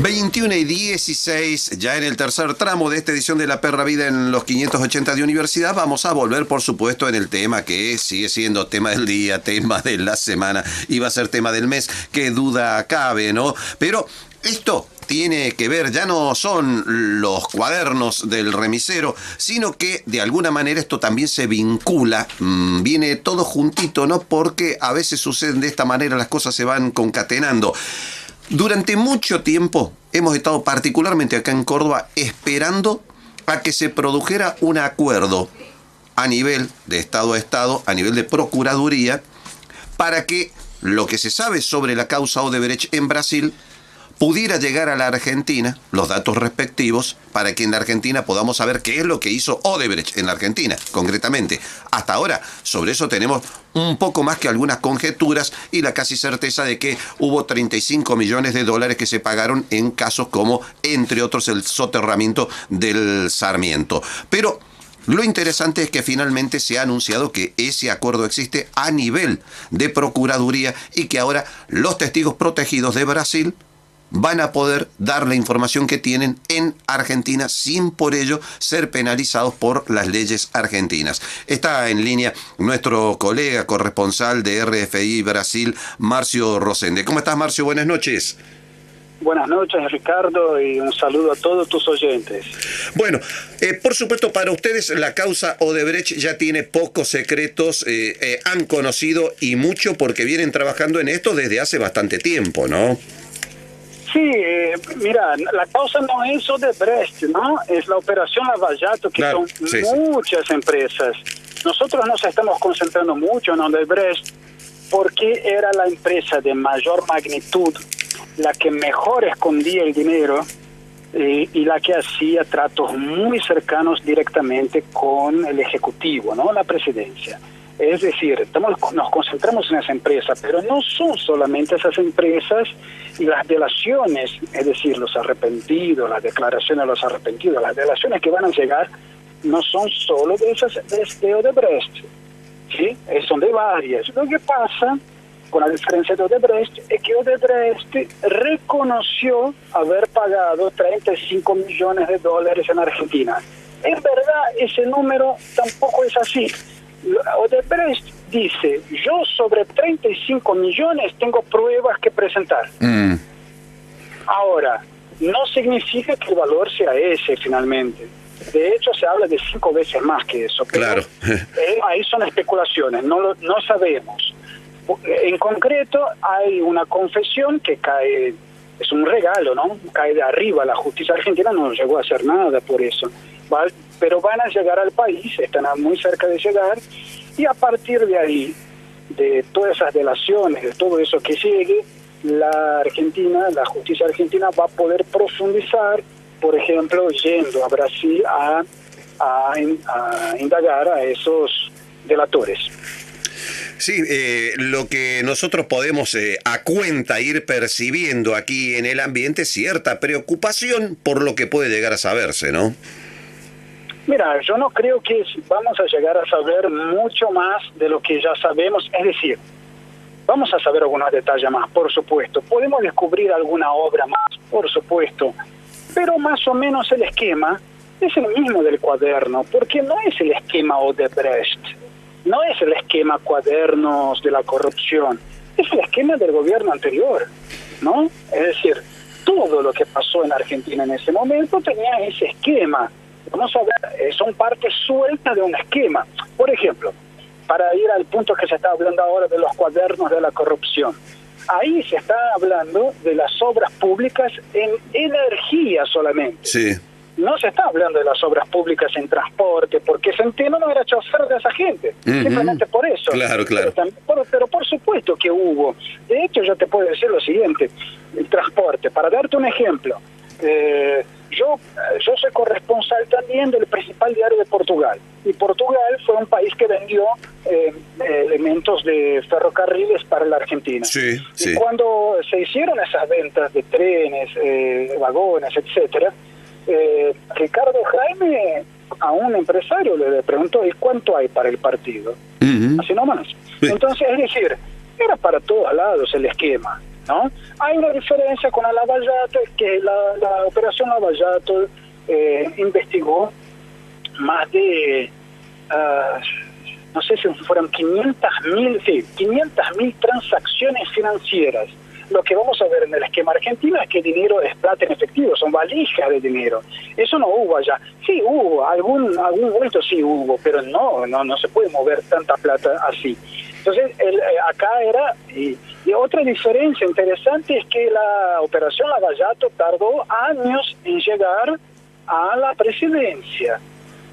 21:16, ya en el tercer tramo de esta edición de La Perra Vida en los 580 de Universidad. Vamos a volver, por supuesto, en el tema que sigue siendo tema del día, tema de la semana, y va a ser tema del mes, qué duda cabe, ¿no? Pero esto tiene que ver, ya no son los cuadernos del remisero, sino que de alguna manera esto también se vincula, viene todo juntito, ¿no? Porque a veces suceden de esta manera, las cosas se van concatenando. Durante mucho tiempo hemos estado, particularmente acá en Córdoba, esperando a que se produjera un acuerdo a nivel de Estado a Estado, a nivel de Procuraduría, para que lo que se sabe sobre la causa Odebrecht en Brasil pudiera llegar a la Argentina, los datos respectivos, para que en la Argentina podamos saber qué es lo que hizo Odebrecht en la Argentina, concretamente. Hasta ahora, sobre eso tenemos un poco más que algunas conjeturas y la casi certeza de que hubo 35 millones de dólares que se pagaron en casos como, entre otros, el soterramiento del Sarmiento. Pero lo interesante es que finalmente se ha anunciado que ese acuerdo existe a nivel de Procuraduría y que ahora los testigos protegidos de Brasil van a poder dar la información que tienen en Argentina sin por ello ser penalizados por las leyes argentinas. Está en línea nuestro colega corresponsal de RFI Brasil, Marcio Rosende. ¿Cómo estás, Marcio? Buenas noches. Buenas noches, Ricardo, y un saludo a todos tus oyentes. Bueno, por supuesto, para ustedes la causa Odebrecht ya tiene pocos secretos, han conocido y mucho porque vienen trabajando en esto desde hace bastante tiempo, ¿no? Sí, mira, la causa no es Odebrecht, ¿no? Es la operación Lava Jato, que claro, son muchas empresas. Nosotros nos estamos concentrando mucho en Odebrecht porque era la empresa de mayor magnitud, la que mejor escondía el dinero y la que hacía tratos muy cercanos directamente con el Ejecutivo, ¿no? La presidencia. Es decir, nos concentramos en esa empresa, pero no son solamente esas empresas y las delaciones, es decir, los arrepentidos, las declaraciones de los arrepentidos, las delaciones que van a llegar, no son solo de Odebrecht, ¿sí? Son de varias. Lo que pasa, con la diferencia de Odebrecht, es que Odebrecht reconoció haber pagado 35 millones de dólares en Argentina. En verdad, ese número tampoco es así. Odebrecht dice, yo sobre 35 millones tengo pruebas que presentar. Ahora, no significa que el valor sea ese finalmente. De hecho, se habla de 5 veces más que eso. Pero, claro. Ahí son especulaciones, no sabemos. En concreto, hay una confesión que cae, es un regalo, ¿no? Cae de arriba. La justicia argentina no llegó a hacer nada por eso. Pero van a llegar al país, están muy cerca de llegar, y a partir de ahí, de todas esas delaciones, de todo eso que llegue, la justicia argentina va a poder profundizar, por ejemplo, yendo a Brasil a indagar a esos delatores. Sí, lo que nosotros podemos a cuenta ir percibiendo aquí en el ambiente, cierta preocupación por lo que puede llegar a saberse, ¿no? Mira, yo no creo que vamos a llegar a saber mucho más de lo que ya sabemos, es decir, vamos a saber algunos detalles más, por supuesto, podemos descubrir alguna obra más, por supuesto, pero más o menos el esquema es el mismo del cuaderno, porque no es el esquema Odebrecht, no es el esquema cuadernos de la corrupción, es el esquema del gobierno anterior, ¿no? Es decir, todo lo que pasó en Argentina en ese momento tenía ese esquema. Vamos a ver, son partes sueltas de un esquema. Por ejemplo, para ir al punto que se está hablando ahora de los cuadernos de la corrupción, ahí se está hablando de las obras públicas en energía solamente. Sí. No se está hablando de las obras públicas en transporte, porque Centeno no era chofer de esa gente, simplemente por eso. Claro. Pero por supuesto que hubo. De hecho, yo te puedo decir lo siguiente, el transporte, para darte un ejemplo, yo soy corresponsal también del principal diario de Portugal, y Portugal fue un país que vendió elementos de ferrocarriles para la Argentina. Sí. Y cuando se hicieron esas ventas de trenes, vagones, etcétera, Ricardo Jaime a un empresario le preguntó, ¿y cuánto hay para el partido? Así nomás. Entonces, es decir, era para todos lados el esquema. ¿no? Hay una diferencia con la Lava Jato, que la operación Lava Jato investigó más de, no sé si fueron 500.000 transacciones financieras. Lo que vamos a ver en el esquema argentino es que dinero es plata en efectivo, son valijas de dinero. Eso no hubo allá. Sí hubo, algún vuelto sí hubo, pero no se puede mover tanta plata así. Entonces, acá era... Y otra diferencia interesante es que la operación Lava Jato tardó años en llegar a la presidencia.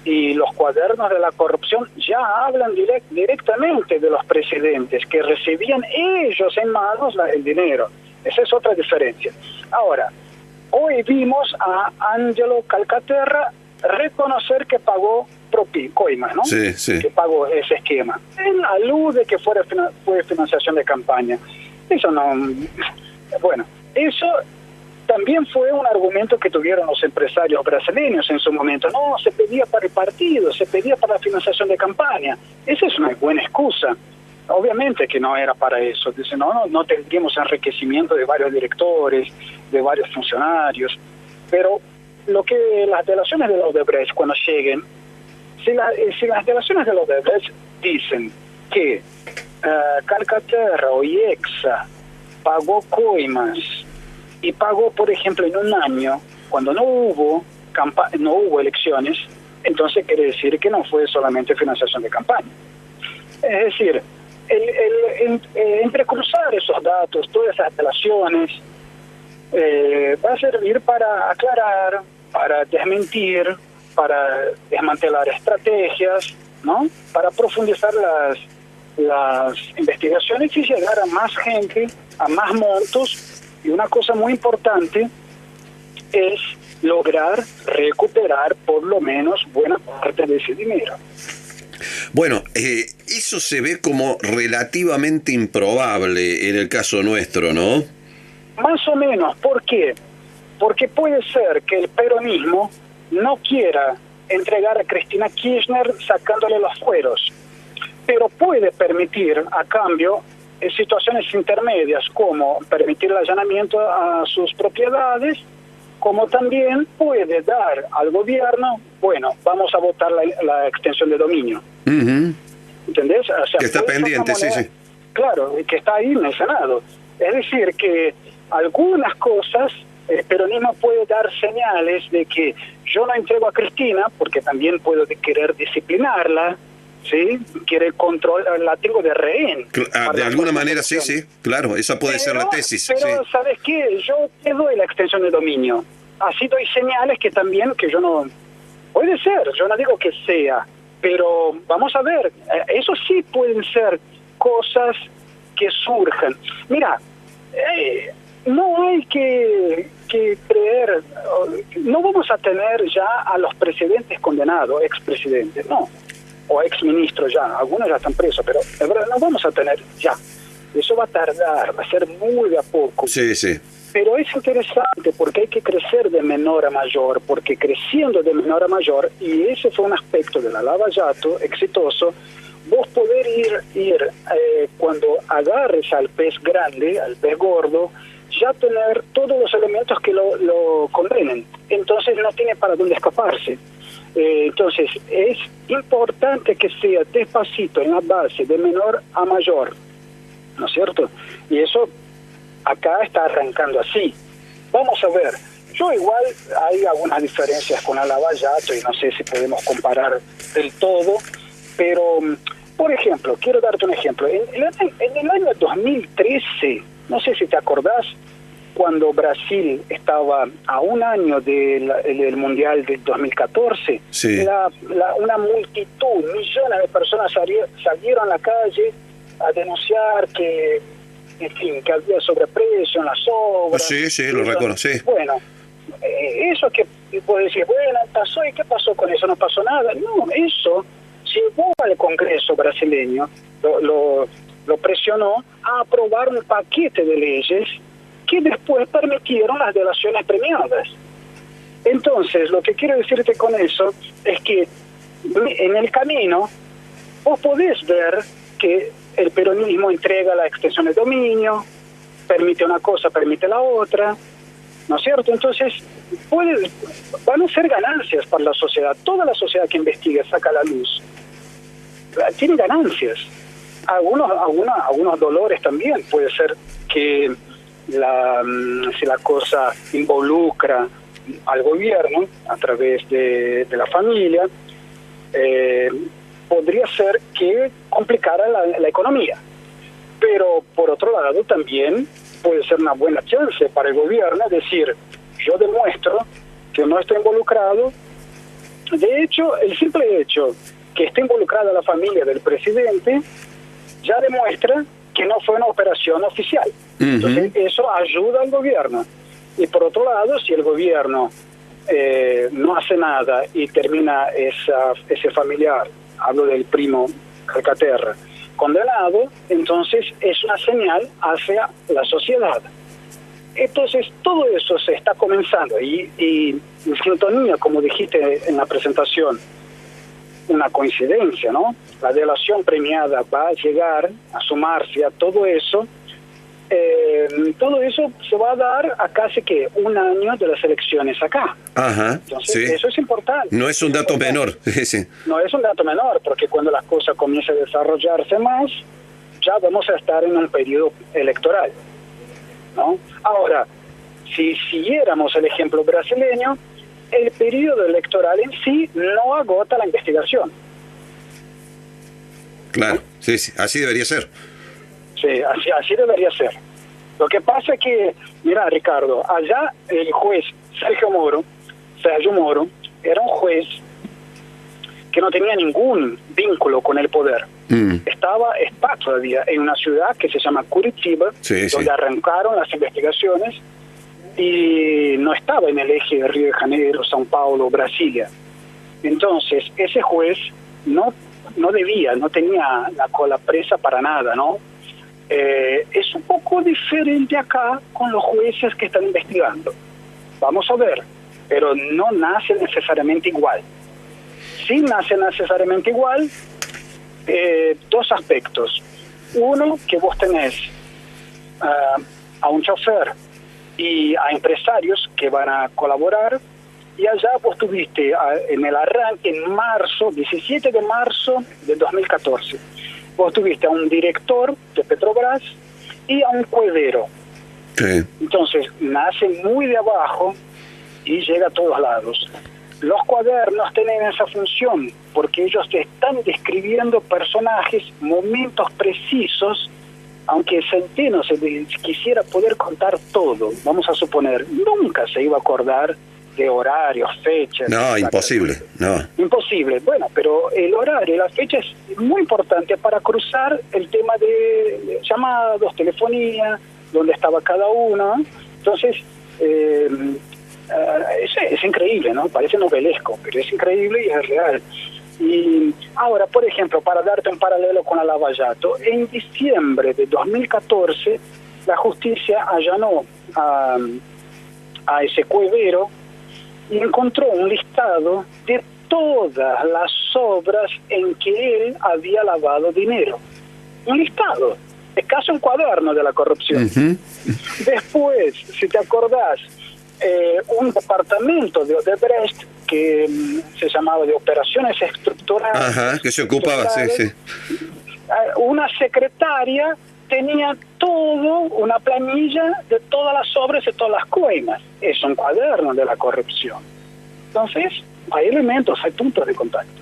Y los cuadernos de la corrupción ya hablan directamente de los presidentes, que recibían ellos en manos el dinero. Esa es otra diferencia. Ahora, hoy vimos a Angelo Calcaterra reconocer que pagó coimas, ¿no? Sí, sí. Que pagó ese esquema. Él alude que fue financiación de campaña. Eso no... Bueno, eso... También fue un argumento que tuvieron los empresarios brasileños en su momento. No, se pedía para el partido, se pedía para la financiación de campaña. Esa es una buena excusa. Obviamente que no era para eso. Dicen, no tendríamos enriquecimiento de varios directores, de varios funcionarios. Pero lo que las delaciones de los Odebrecht cuando lleguen, si las delaciones de los Odebrecht dicen que Calcaterra o IEXA pagó coimas y pagó, por ejemplo, en un año, cuando no hubo elecciones, entonces quiere decir que no fue solamente financiación de campaña. Es decir, entrecruzar esos datos, todas esas relaciones, va a servir para aclarar, para desmentir, para desmantelar estrategias, ¿no? Para profundizar las investigaciones y llegar a más gente, a más montos. Y una cosa muy importante es lograr recuperar por lo menos buena parte de ese dinero. Bueno, eso se ve como relativamente improbable en el caso nuestro, ¿no? Más o menos. ¿Por qué? Porque puede ser que el peronismo no quiera entregar a Cristina Kirchner sacándole los fueros, pero puede permitir a cambio en situaciones intermedias, como permitir el allanamiento a sus propiedades, como también puede dar al gobierno, bueno, vamos a votar la extensión de dominio. Uh-huh. ¿Entendés? O sea, que está pendiente, sí. Claro, que está ahí en el Senado. Es decir, que algunas cosas, el peronismo puede dar señales de que yo no entrego a Cristina, porque también puedo querer disciplinarla, ¿sí? Quiere control, la tengo de rehén. De alguna manera, sí, claro, esa puede ser la tesis. Pero, sí. ¿Sabes qué? Yo te doy la extensión de dominio. Así doy señales que también, que yo no... Puede ser, yo no digo que sea, pero vamos a ver, eso sí pueden ser cosas que surjan. Mira, no hay que creer, no vamos a tener ya a los presidentes condenados, expresidentes, no. O exministros ya, algunos ya están presos, pero de verdad no vamos a tener ya. Eso va a tardar, va a ser muy de a poco. Sí. Pero es interesante porque hay que crecer de menor a mayor, porque creciendo de menor a mayor, y ese fue un aspecto de la Lava Jato exitoso, vos poder ir cuando agarres al pez grande, al pez gordo, ya tener todos los elementos que lo condenen. Entonces no tiene para dónde escaparse. Entonces es importante que sea despacito en la base, de menor a mayor, ¿no es cierto? Y eso acá está arrancando así. Vamos a ver, yo igual hay algunas diferencias con la Lava Jato y no sé si podemos comparar del todo, pero por ejemplo, quiero darte un ejemplo. En el año 2013, no sé si te acordás, cuando Brasil estaba a un año del Mundial del 2014, sí. Una multitud, millones de personas salieron a la calle a denunciar que, en fin, que había sobreprecio en las obras. Sí, lo recuerdo, sí. Bueno, eso que puedes decir, bueno, pasó, ¿y qué pasó con eso? No pasó nada. No, eso llevó al Congreso brasileño, lo presionó a aprobar un paquete de leyes que después permitieron las delaciones premiadas. Entonces, lo que quiero decirte con eso es que en el camino vos podés ver que el peronismo entrega la extensión de dominio, permite una cosa, permite la otra, ¿no es cierto? Entonces, van a ser ganancias para la sociedad. Toda la sociedad que investiga, saca a la luz, tiene ganancias. Algunos dolores también. Puede ser que si la cosa involucra al gobierno a través de la familia, podría ser que complicara la economía. Pero por otro lado también puede ser una buena chance para el gobierno decir, yo demuestro que no estoy involucrado. De hecho, el simple hecho que esté involucrada la familia del presidente ya demuestra que no fue una operación oficial. Entonces eso ayuda al gobierno. Y por otro lado, si el gobierno no hace nada y termina ese familiar, hablo del primo Calcaterra, condenado, entonces es una señal hacia la sociedad. Entonces todo eso se está comenzando y en sintonía, como dijiste en la presentación, una coincidencia, ¿no? La delación premiada va a llegar a sumarse a todo eso. Todo eso se va a dar a casi que un año de las elecciones acá. Ajá, entonces, eso es importante. No es un dato menor. Sí. No es un dato menor, porque cuando las cosas comiencen a desarrollarse más, ya vamos a estar en un periodo electoral, ¿no? Ahora, si siguiéramos el ejemplo brasileño, el periodo electoral en sí no agota la investigación. Claro, sí, así debería ser. Sí, así debería ser. Lo que pasa es que, mira, Ricardo, allá el juez Sergio Moro era un juez que no tenía ningún vínculo con el poder. Está todavía en una ciudad que se llama Curitiba, donde arrancaron las investigaciones, y no estaba en el eje de Río de Janeiro, São Paulo, Brasilia. Entonces, ese juez no tenía la cola presa para nada, ¿no? Es un poco diferente acá con los jueces que están investigando. Vamos a ver, pero no nace necesariamente igual. Sí nace necesariamente igual dos aspectos. Uno, que vos tenés a un chofer y a empresarios que van a colaborar, y allá vos tuviste en el arranque, en marzo, 17 de marzo de 2014, vos tuviste a un director de Petrobras y a un cuevero. Sí. Entonces, nace muy de abajo y llega a todos lados. Los cuadernos tienen esa función porque ellos te están describiendo personajes, momentos precisos, aunque Centeno se quisiera poder contar todo, vamos a suponer, nunca se iba a acordar de horarios, fechas. No, imposible, no. Imposible. Bueno, pero el horario, la fecha es muy importante para cruzar el tema de llamados, telefonía, dónde estaba cada uno. Entonces, es increíble, ¿no? Parece novelesco, pero es increíble y es real. Y ahora, por ejemplo, para darte un paralelo con la Lava Jato, en diciembre de 2014, la justicia allanó a ese cuevero y encontró un listado de todas las obras en que él había lavado dinero. Un listado, es casi un cuaderno de la corrupción. Después, si te acordás, un departamento de Odebrecht que se llamaba de operaciones estructurales. Ajá, que se ocupaba, sí. Una secretaria tenía todo, una planilla de todas las obras y todas las coimas. Es un cuaderno de la corrupción. Entonces, hay elementos, hay puntos de contacto.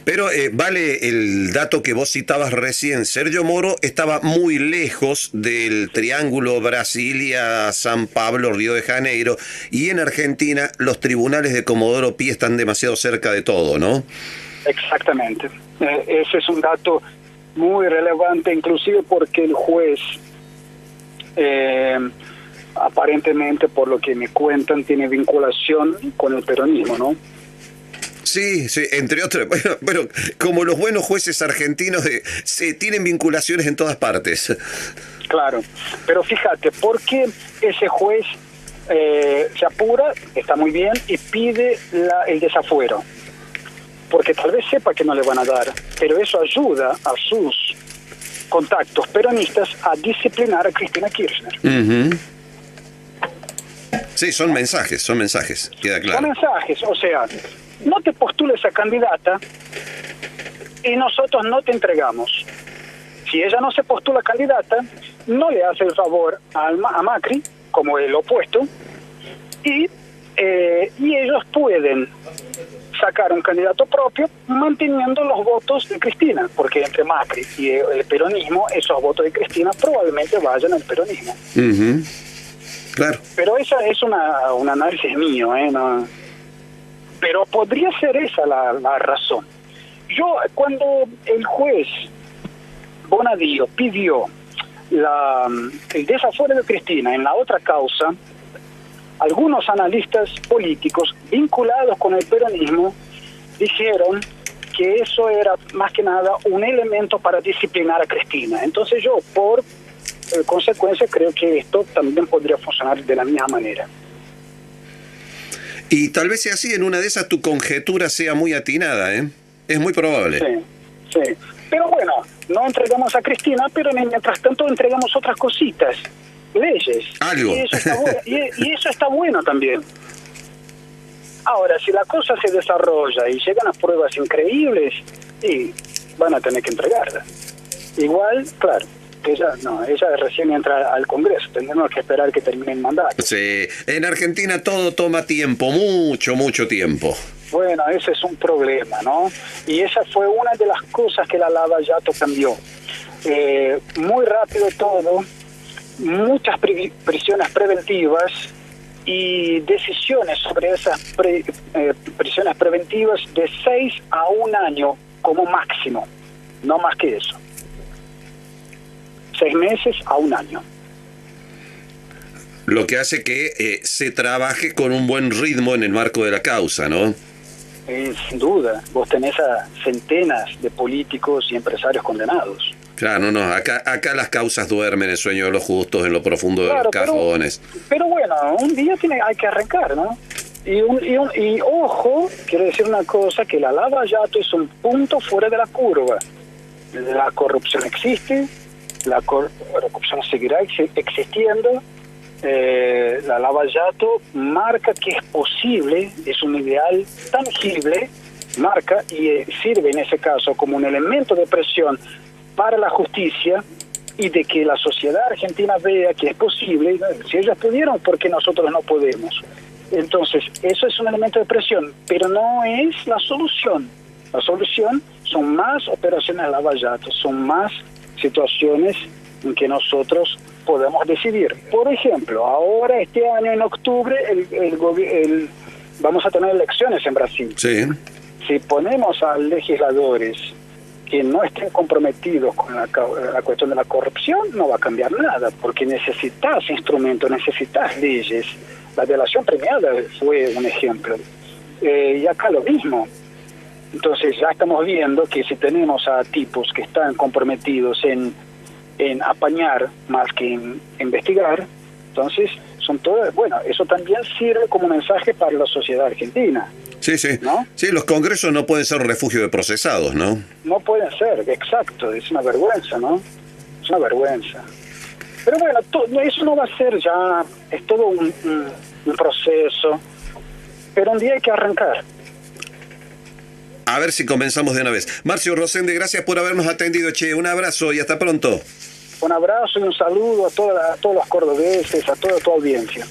Pero vale el dato que vos citabas recién. Sergio Moro estaba muy lejos del triángulo Brasilia, San Pablo, Río de Janeiro, y en Argentina los tribunales de Comodoro Pi están demasiado cerca de todo, ¿no? Exactamente. Ese es un dato muy relevante, inclusive porque el juez, aparentemente, por lo que me cuentan, tiene vinculación con el peronismo, ¿no? Sí, entre otras. Bueno, como los buenos jueces argentinos tienen vinculaciones en todas partes. Claro, pero fíjate, ¿por qué ese juez se apura, está muy bien, y pide el desafuero? Porque tal vez sepa que no le van a dar, pero eso ayuda a sus contactos peronistas a disciplinar a Cristina Kirchner. Sí, son mensajes, queda claro. Son mensajes, o sea, no te postules a candidata y nosotros no te entregamos. Si ella no se postula candidata, no le hace el favor a Macri, como el opuesto, y ellos pueden sacar un candidato propio manteniendo los votos de Cristina, porque entre Macri y el peronismo, esos votos de Cristina probablemente vayan al peronismo. Claro. Pero esa es un análisis mío, ¿no? Pero podría ser esa la razón. Yo, cuando el juez Bonadío pidió el desafuero de Cristina en la otra causa, algunos analistas políticos vinculados con el peronismo dijeron que eso era más que nada un elemento para disciplinar a Cristina. Entonces yo, por consecuencia, creo que esto también podría funcionar de la misma manera. Y tal vez sea así, en una de esas tu conjetura sea muy atinada, ¿eh? Es muy probable. Sí. Pero bueno, no entregamos a Cristina, pero mientras tanto entregamos otras cositas, leyes. Algo. Y eso está bueno también. Ahora, si la cosa se desarrolla y llegan a pruebas increíbles, y van a tener que entregarla. Igual, claro, ella recién entra al Congreso, tendremos que esperar que termine el mandato. Sí, en Argentina todo toma tiempo, mucho tiempo. Bueno, ese es un problema, ¿no? Y esa fue una de las cosas que la Lava Jato cambió. Muy rápido todo, muchas prisiones preventivas y decisiones sobre esas prisiones preventivas de 6 a 1 año como máximo, no más que eso. 6 meses a 1 año. Lo que hace que se trabaje con un buen ritmo en el marco de la causa, ¿no? Sin duda, vos tenés a centenas de políticos y empresarios condenados. Claro, no, acá las causas duermen el sueño de los justos en lo profundo de los cajones. Pero bueno, un día hay que arrancar, ¿no? Y ojo, quiero decir una cosa, que la Lava Jato es un punto fuera de la curva. La corrupción existe, la corrupción seguirá existiendo. La Lava Jato marca que es posible, es un ideal tangible, marca y sirve en ese caso como un elemento de presión para la justicia y de que la sociedad argentina vea que es posible. Si ellos pudieron, ¿por qué nosotros no podemos? Entonces, eso es un elemento de presión, pero no es la solución. La solución son más operaciones de Lava Jato, son más situaciones en que nosotros podemos decidir. Por ejemplo, ahora este año en octubre vamos a tener elecciones en Brasil. Sí. Si ponemos a legisladores que no estén comprometidos con la cuestión de la corrupción, no va a cambiar nada, porque necesitas instrumentos, necesitas leyes. La delación premiada fue un ejemplo. Y acá lo mismo. Entonces ya estamos viendo que si tenemos a tipos que están comprometidos en apañar más que en investigar, entonces son todas, bueno, eso también sirve como mensaje para la sociedad argentina. Sí, ¿no? Sí, los congresos no pueden ser refugio de procesados, ¿no? No pueden ser, exacto, es una vergüenza, ¿no? Es una vergüenza. Pero bueno, eso no va a ser ya, es todo un proceso, pero un día hay que arrancar. A ver si comenzamos de una vez. Marcio Rosende, gracias por habernos atendido, che. Un abrazo y hasta pronto. Un abrazo y un saludo a todos los cordobeses, a toda tu audiencia.